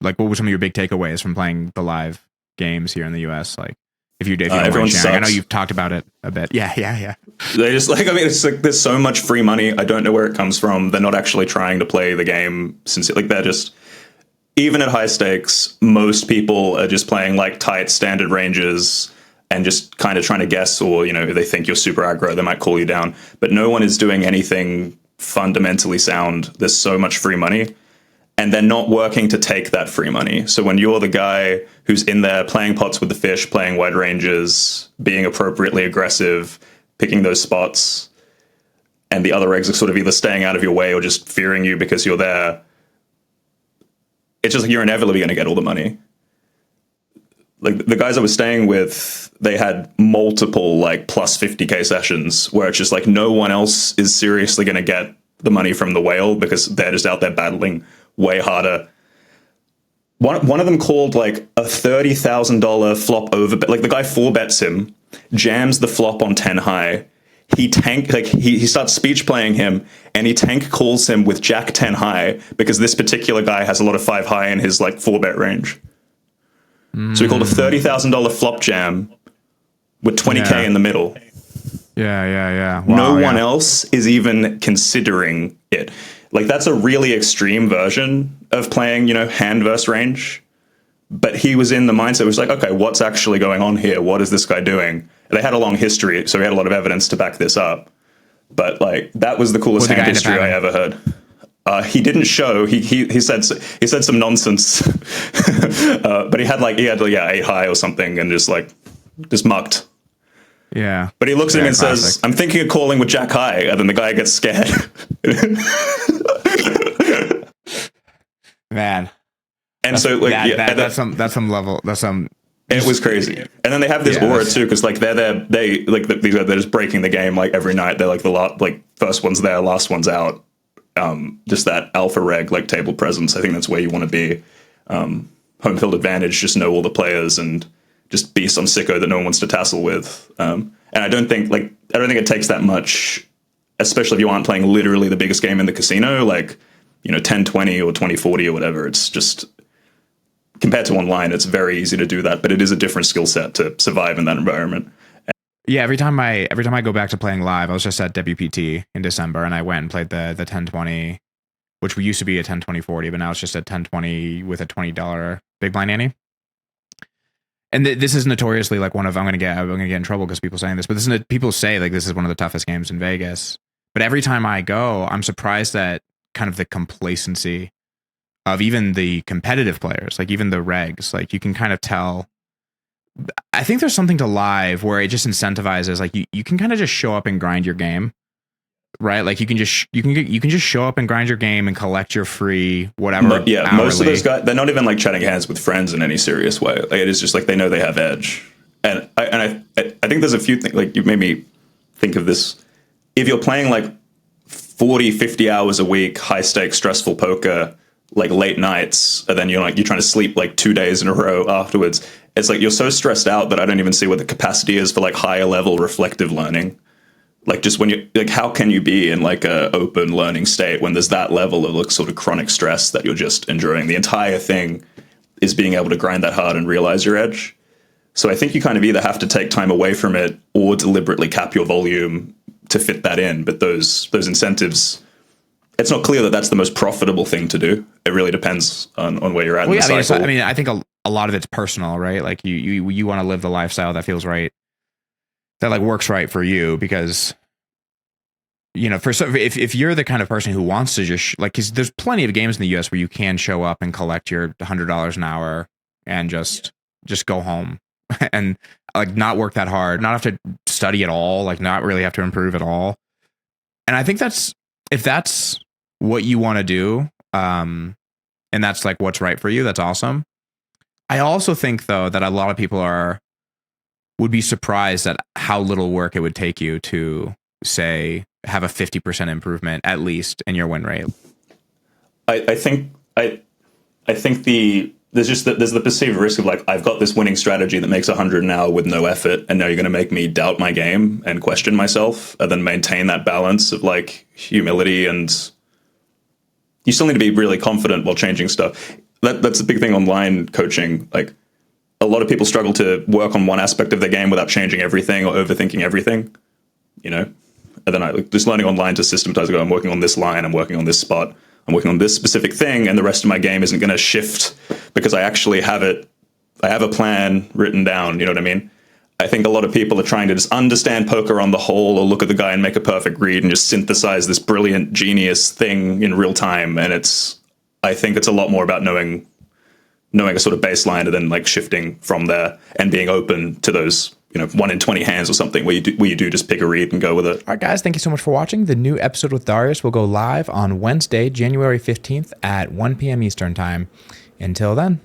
like, what were some of your big takeaways from playing the live games here in the US? Like, if you don't mind everyone sharing. I know sucks. you've talked about it a bit. Yeah. They just like, I mean, it's like there's so much free money. I don't know where it comes from. They're not actually trying to play the game since like they're just, even at high stakes, most people are just playing like tight standard ranges and just kind of trying to guess, or, you know, if they think you're super aggro, they might call you down. But no one is doing anything fundamentally sound. There's so much free money. And they're not working to take that free money. So when you're the guy who's in there playing pots with the fish, playing wide ranges, being appropriately aggressive, picking those spots, and the other regs are sort of either staying out of your way or just fearing you because you're there, it's just like you're inevitably going to get all the money. Like the guys I was staying with, they had multiple like plus 50K sessions where it's just like no one else is seriously going to get the money from the whale because they're just out there battling way harder. One of them called like a $30,000 flop over, like the guy 4-bets him, jams the flop on 10 high. He starts speech playing him, and he tank calls him with Jack 10 high because this particular guy has a lot of 5 high in his like 4-bet range. So he called a $30,000 flop jam with 20K in the middle. Yeah. Wow, no one else is even considering it. Like, that's a really extreme version of playing, you know, hand versus range. But he was in the mindset, it was like, okay, what's actually going on here? What is this guy doing? And they had a long history, so we had a lot of evidence to back this up. But, like, that was the coolest hand history I ever heard. He didn't show. He said some nonsense, but he had 8 high or something, and just mucked. Yeah. But he looks at him and says, "I'm thinking of calling with Jack high," and then the guy gets scared. Man. And so like that's some level. That's some. It was crazy. And then they have this aura too, because like they're just breaking the game like every night. They're like the first one's there, last one's out. Just that alpha reg, like table presence. I think that's where you want to be. Home field advantage, just know all the players and just be some sicko that no one wants to tassel with. And I don't think it takes that much, especially if you aren't playing literally the biggest game in the casino, like, you know, 10-20 or 20-40 or whatever. It's just, compared to online, it's very easy to do that, but it is a different skill set to survive in that environment. Yeah, every time I go back to playing live, I was just at WPT in December, and I went and played the 10-20, which used to be a 10-20-40, but now it's just a 10-20 with a $20 big blind ante. And this is notoriously like one of, I'm gonna get in trouble because people saying this, but people say like this is one of the toughest games in Vegas. But every time I go, I'm surprised at kind of the complacency of even the competitive players, like even the regs. Like you can kind of tell. I think there's something to live where it just incentivizes, like you can kind of just show up and grind your game, right? Like you can just show up and grind your game and collect your free whatever. Most of those guys, they're not even like chatting hands with friends in any serious way. Like, it is just like they know they have edge. And I think there's a few things, like you made me think of this. If you're playing like 40, 50 hours a week, high stakes, stressful poker, like late nights, and then you're trying to sleep like 2 days in a row afterwards. It's like you're so stressed out that I don't even see what the capacity is for like higher level reflective learning. Like just when you like, how can you be in like a open learning state when there's that level of like sort of chronic stress that you're just enduring? The entire thing is being able to grind that hard and realize your edge. So I think you kind of either have to take time away from it or deliberately cap your volume to fit that in. But those incentives, it's not clear that that's the most profitable thing to do. It really depends on where you're at in the cycle. I mean, I think a lot of it's personal, right? Like you want to live the lifestyle that feels right, that like works right for you, because, you know, if you're the kind of person who wants to just because there's plenty of games in the US where you can show up and collect your $100 an hour and just go home and like not work that hard, not have to study at all, like not really have to improve at all. And I think if that's what you want to do, and that's like what's right for you, that's awesome. I also think though that a lot of people would be surprised at how little work it would take you to, say, have a 50% improvement at least in your win rate. I think there's the perceived risk of like, I've got this winning strategy that makes 100 an hour with no effort, and now you're going to make me doubt my game and question myself, and then maintain that balance of like humility, and you still need to be really confident while changing stuff. that's a big thing online coaching. Like a lot of people struggle to work on one aspect of their game without changing everything or overthinking everything, you know? And then I like just learning online to systematize, I'm working on this line, I'm working on this spot, I'm working on this specific thing, and the rest of my game isn't going to shift because I actually have it. I have a plan written down, you know what I mean? I think a lot of people are trying to just understand poker on the whole, or look at the guy and make a perfect read and just synthesize this brilliant genius thing in real time. And I think it's a lot more about knowing a sort of baseline and then like shifting from there and being open to those, 1 in 20 hands or something where you do just pick a read and go with it. All right, guys, thank you so much for watching. The new episode with Darius will go live on Wednesday, January 15th at 1 p.m. Eastern time. Until then.